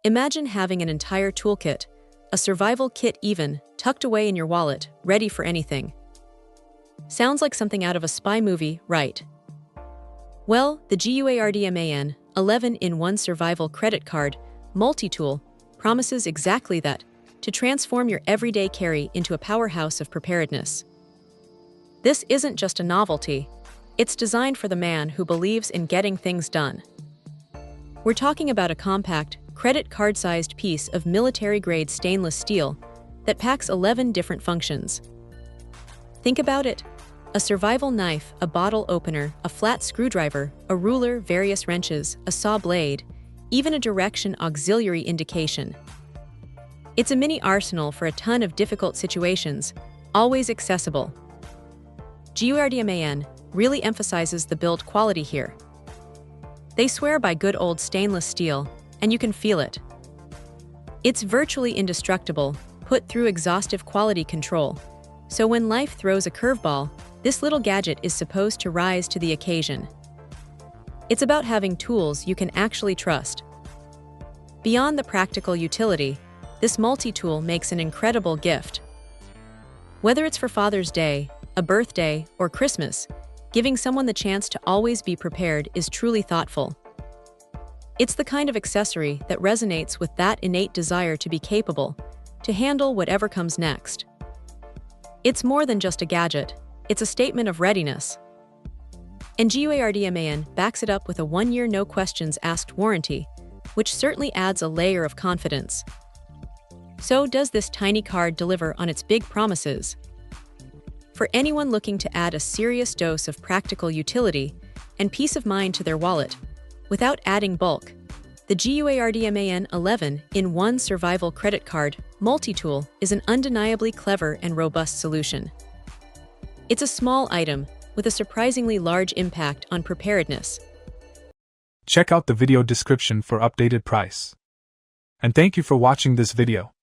Imagine having an entire toolkit, a survival kit even, tucked away in your wallet, ready for anything. Sounds like something out of a spy movie, right? Well, the GUARDMAN 11-in-1 Survival Credit Card Multitool promises exactly that, to transform your everyday carry into a powerhouse of preparedness. This isn't just a novelty, it's designed for the man who believes in getting things done. We're talking about a compact, credit card-sized piece of military-grade stainless steel that packs 11 different functions. Think about it. A survival knife, a bottle opener, a flat screwdriver, a ruler, various wrenches, a saw blade, even a direction auxiliary indication. It's a mini arsenal for a ton of difficult situations, always accessible. GUARDMAN really emphasizes the build quality here. They swear by good old stainless steel, and you can feel it. It's virtually indestructible, put through exhaustive quality control, so when life throws a curveball, this little gadget is supposed to rise to the occasion. It's about having tools you can actually trust. Beyond the practical utility, this multi-tool makes an incredible gift. Whether it's for Father's Day, a birthday, or Christmas, giving someone the chance to always be prepared is truly thoughtful. It's the kind of accessory that resonates with that innate desire to be capable, to handle whatever comes next. It's more than just a gadget, it's a statement of readiness. And GUARDMAN backs it up with a 1-year no-questions-asked warranty, which certainly adds a layer of confidence. So does this tiny card deliver on its big promises? For anyone looking to add a serious dose of practical utility and peace of mind to their wallet, without adding bulk, the GUARDMAN 11-in-1 Survival Credit Card Multi-Tool is an undeniably clever and robust solution. It's a small item with a surprisingly large impact on preparedness. Check out the video description for updated price. And thank you for watching this video.